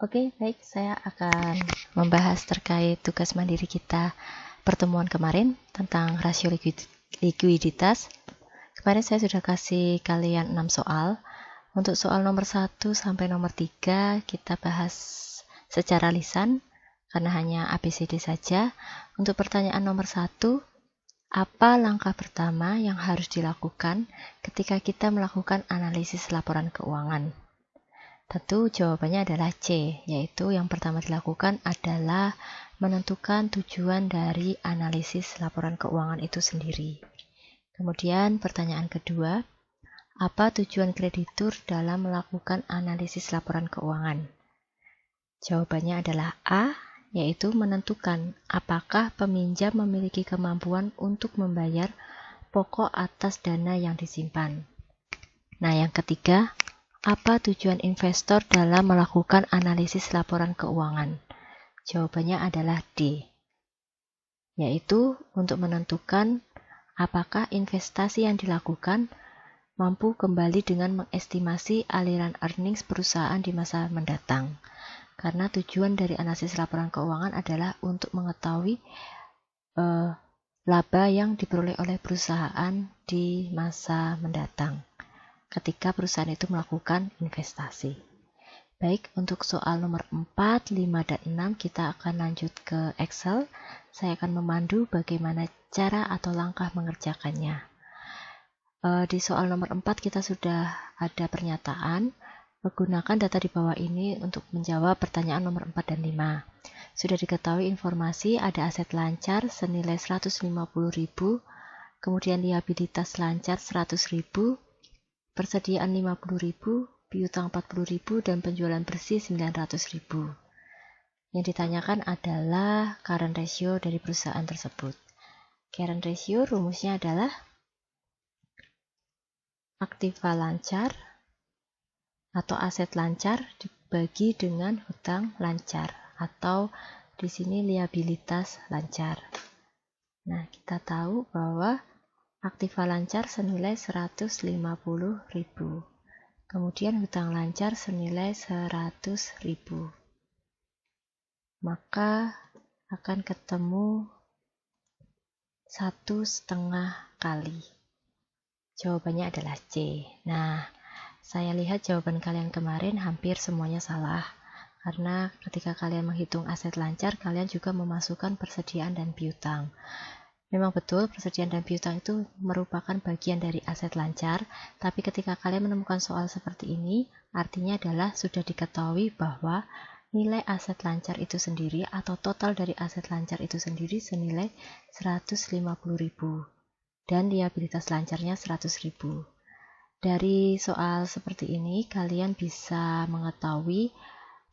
Oke, baik. Saya akan membahas terkait tugas mandiri kita pertemuan kemarin tentang rasio likuiditas. Kemarin saya sudah kasih kalian 6 soal. Untuk soal nomor 1 sampai nomor 3 kita bahas secara lisan karena hanya ABCD saja. Untuk pertanyaan nomor 1, apa langkah pertama yang harus dilakukan ketika kita melakukan analisis laporan keuangan? Tentu jawabannya adalah C, yaitu yang pertama dilakukan adalah menentukan tujuan dari analisis laporan keuangan itu sendiri. Kemudian pertanyaan kedua, apa tujuan kreditur dalam melakukan analisis laporan keuangan? Jawabannya adalah A, yaitu menentukan apakah peminjam memiliki kemampuan untuk membayar pokok atas dana yang disimpan. Nah, yang ketiga, apa tujuan investor dalam melakukan analisis laporan keuangan? Jawabannya adalah D, yaitu untuk menentukan apakah investasi yang dilakukan mampu kembali dengan mengestimasi aliran earnings perusahaan di masa mendatang. Karena tujuan dari analisis laporan keuangan adalah untuk mengetahui laba yang diperoleh oleh perusahaan di masa mendatang ketika perusahaan itu melakukan investasi. Baik, untuk soal nomor 4, 5, dan 6 kita akan lanjut ke Excel. Saya akan memandu bagaimana cara atau langkah mengerjakannya. Di soal nomor 4 kita sudah ada pernyataan. Menggunakan data di bawah ini untuk menjawab pertanyaan nomor 4 dan 5. Sudah diketahui informasi ada aset lancar senilai 150.000, kemudian liabilitas lancar 100.000, persediaan 50.000, piutang 40.000, dan penjualan bersih 900.000. Yang ditanyakan adalah current ratio dari perusahaan tersebut. Current ratio rumusnya adalah aktiva lancar atau aset lancar dibagi dengan hutang lancar atau di sini liabilitas lancar. Nah, kita tahu bahwa aktiva lancar senilai 150.000. Kemudian hutang lancar senilai 100.000. Maka akan ketemu 1,5 kali. Jawabannya adalah C. Nah, saya lihat jawaban kalian kemarin hampir semuanya salah. Karena ketika kalian menghitung aset lancar, kalian juga memasukkan persediaan dan piutang. Memang betul, persediaan dan piutang itu merupakan bagian dari aset lancar, tapi ketika kalian menemukan soal seperti ini, artinya adalah sudah diketahui bahwa nilai aset lancar itu sendiri atau total dari aset lancar itu sendiri senilai 150.000 dan liabilitas lancarnya 100.000. Dari soal seperti ini, kalian bisa mengetahui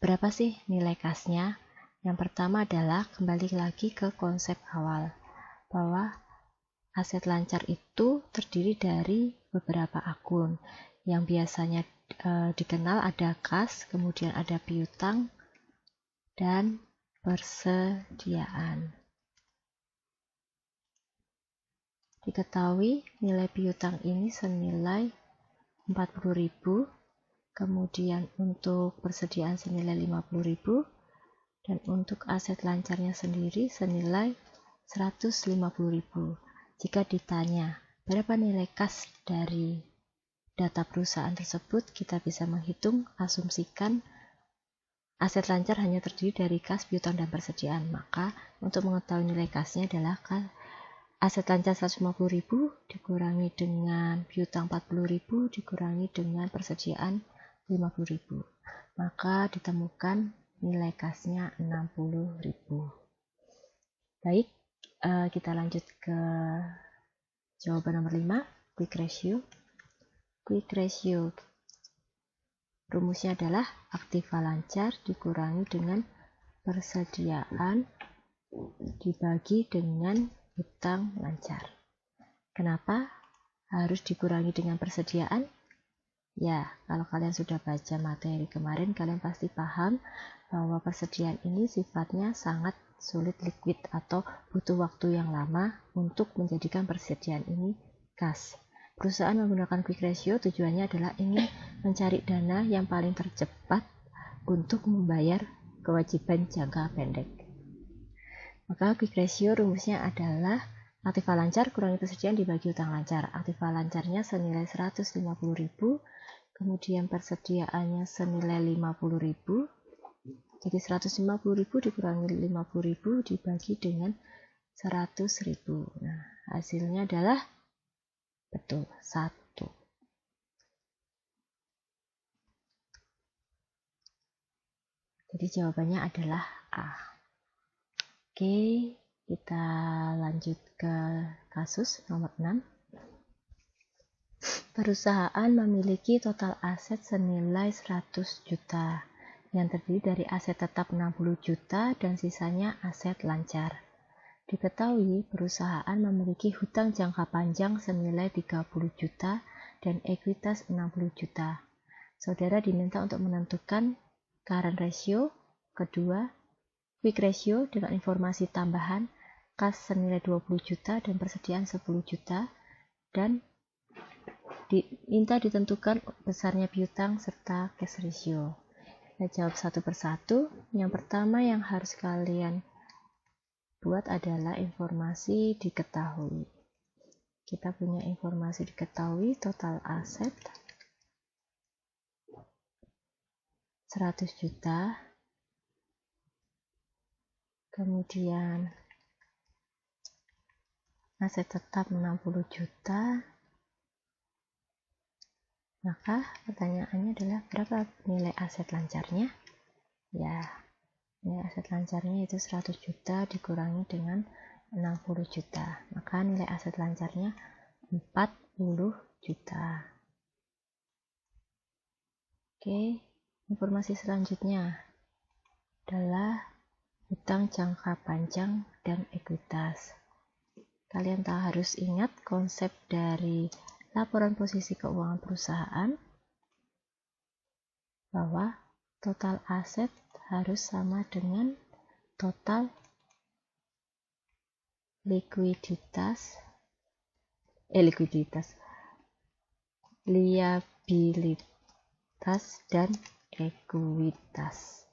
berapa sih nilai kasnya. Yang pertama adalah kembali lagi ke konsep awal, bahwa aset lancar itu terdiri dari beberapa akun. Yang biasanya dikenal ada kas, kemudian ada piutang, dan persediaan. Diketahui nilai piutang ini senilai 40.000, kemudian untuk persediaan senilai 50.000, dan untuk aset lancarnya sendiri senilai 150.000. Jika ditanya berapa nilai kas dari data perusahaan tersebut, kita bisa menghitung, asumsikan aset lancar hanya terdiri dari kas, piutang, dan persediaan. Maka untuk mengetahui nilai kasnya adalah aset lancar 150.000 dikurangi dengan piutang 40.000 dikurangi dengan persediaan 50.000. Maka ditemukan nilai kasnya 60.000. Baik, kita lanjut ke jawaban nomor 5, quick ratio. Quick ratio rumusnya adalah aktiva lancar dikurangi dengan persediaan dibagi dengan hutang lancar. Kenapa harus dikurangi dengan persediaan? Ya, kalau kalian sudah baca materi kemarin, kalian pasti paham bahwa persediaan ini sifatnya sangat sulit liquid atau butuh waktu yang lama untuk menjadikan persediaan ini kas. Perusahaan menggunakan quick ratio tujuannya adalah ingin mencari dana yang paling tercepat untuk membayar kewajiban jangka pendek. Maka quick ratio rumusnya adalah aktiva lancar kurangi persediaan dibagi utang lancar. Aktiva lancarnya senilai 150.000, kemudian persediaannya senilai 50.000. Jadi 150.000 dikurangi 50.000 dibagi dengan 100.000. Nah, hasilnya adalah betul 1. Jadi jawabannya adalah A. Oke, kita lanjut ke kasus nomor 6. Perusahaan memiliki total aset senilai 100 juta yang terdiri dari aset tetap 60 juta dan sisanya aset lancar. Diketahui perusahaan memiliki hutang jangka panjang senilai 30 juta dan ekuitas 60 juta. Saudara diminta untuk menentukan current ratio, kedua, quick ratio dengan informasi tambahan, kas senilai 20 juta dan persediaan 10 juta, dan diminta ditentukan besarnya piutang serta cash ratio. Kita jawab satu persatu. Yang pertama yang harus kalian buat adalah informasi diketahui. Kita punya informasi diketahui, total aset 100 juta, kemudian aset tetap 60 juta. Maka pertanyaannya adalah berapa nilai aset lancarnya? Ya, nilai aset lancarnya itu 100 juta dikurangi dengan 60 juta. Maka nilai aset lancarnya 40 juta. Oke, informasi selanjutnya adalah hutang jangka panjang dan ekuitas. Kalian harus ingat konsep dari laporan posisi keuangan perusahaan bahwa total aset harus sama dengan total liabilitas dan ekuitas.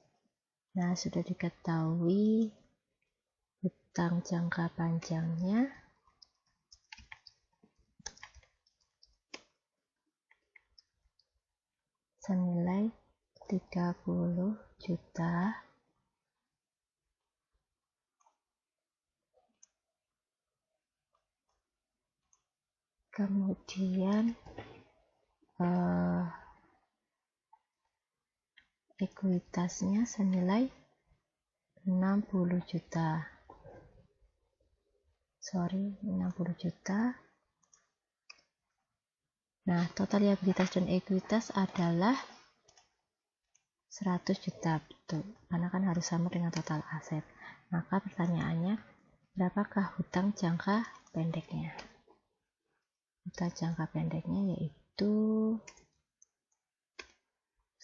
Nah, sudah diketahui hutang jangka panjangnya senilai 30 juta. Kemudian ekuitasnya senilai 60 juta. 60 juta. Nah, total liabilitas dan ekuitas adalah 100 juta, betul. Karena kan harus sama dengan total aset. Maka pertanyaannya, berapakah hutang jangka pendeknya? Hutang jangka pendeknya yaitu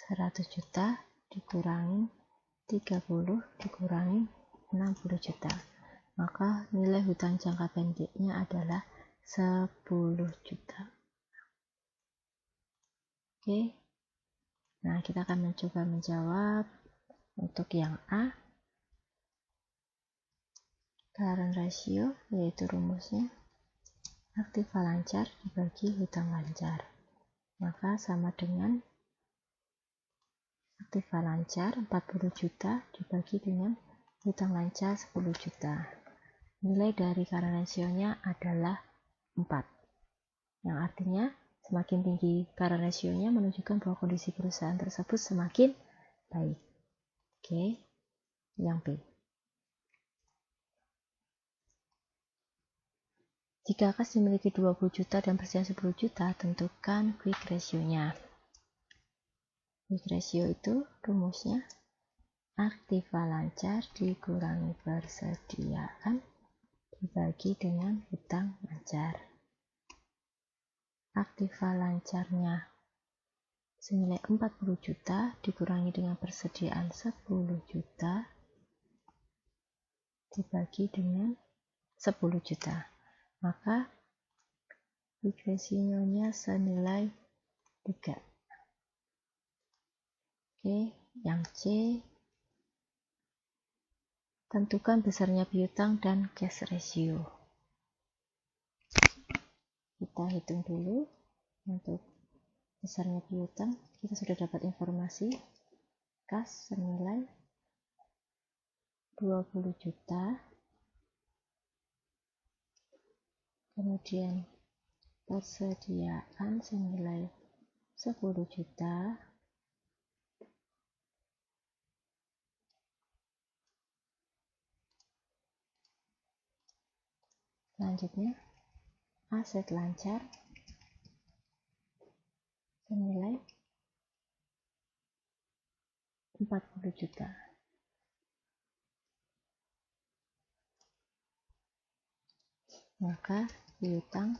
100 juta dikurangi 30 dikurangi 60 juta. Maka nilai hutang jangka pendeknya adalah 10 juta. Oke. Nah, kita akan mencoba menjawab untuk yang A. Current ratio yaitu rumusnya aktiva lancar dibagi hutang lancar. Maka sama dengan aktiva lancar 40 juta dibagi dengan hutang lancar 10 juta. Nilai dari current ratio-nya adalah 4. Yang artinya semakin tinggi current ratio-nya menunjukkan bahwa kondisi perusahaan tersebut semakin baik. Oke, yang B. Jika kas dimiliki 20 juta dan persediaan 10 juta, tentukan quick ratio-nya. Quick ratio itu rumusnya aktiva lancar dikurangi persediaan dibagi dengan hutang lancar. Aktiva lancarnya senilai 40 juta dikurangi dengan persediaan 10 juta dibagi dengan 10 juta. Maka quick ratio-nya senilai 3. Oke, Yang C, tentukan besarnya piutang dan cash ratio. Kita hitung dulu untuk besarnya piutang. Kita sudah dapat informasi kas senilai 20 juta. Kemudian persediaan senilai 10 juta. Selanjutnya aset lancar senilai 40 juta. Maka piutang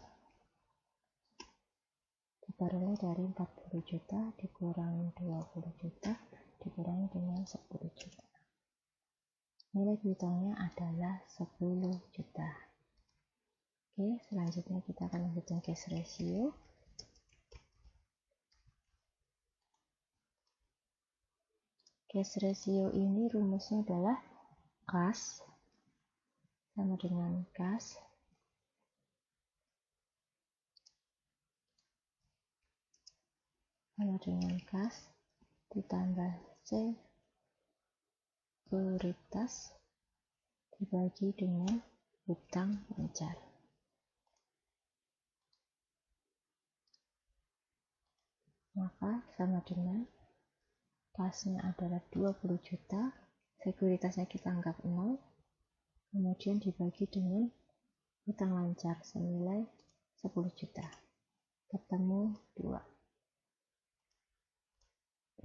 diperoleh dari 40 juta dikurangi 20 juta dikurangi dengan 10 juta. Nilai piutangnya adalah 10 juta. Oke, selanjutnya kita akan menghitung cash ratio. Cash ratio ini rumusnya adalah kas sama dengan kas sama dengan kas ditambah sekuritas dibagi dengan utang lancar. Maka sama dengan kasnya adalah 20 juta, sekuritasnya kita anggap 0, kemudian dibagi dengan utang lancar senilai 10 juta. Ketemu 2.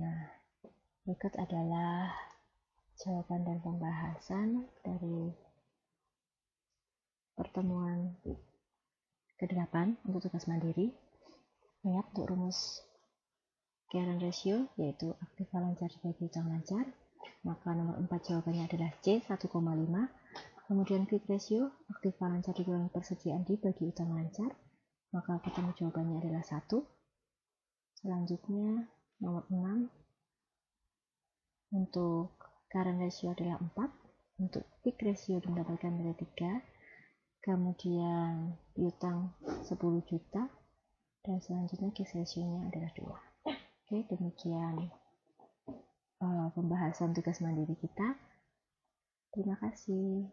Nah, berikut adalah jawaban dan pembahasan dari pertemuan ke-8 untuk tugas mandiri. Ingat untuk rumus current ratio yaitu aktiva lancar dibagi utang lancar, maka nomor 4 jawabannya adalah C 1,5. Kemudian quick ratio aktiva lancar dikurangi persediaan dibagi utang lancar, maka ketemu jawabannya adalah 1. Selanjutnya nomor 6 untuk current ratio adalah 4, untuk quick ratio mendapatkan nilai 3, kemudian piutang 10 juta, dan selanjutnya cash ratio-nya adalah 2. Oke, demikian pembahasan tugas mandiri kita. Terima kasih.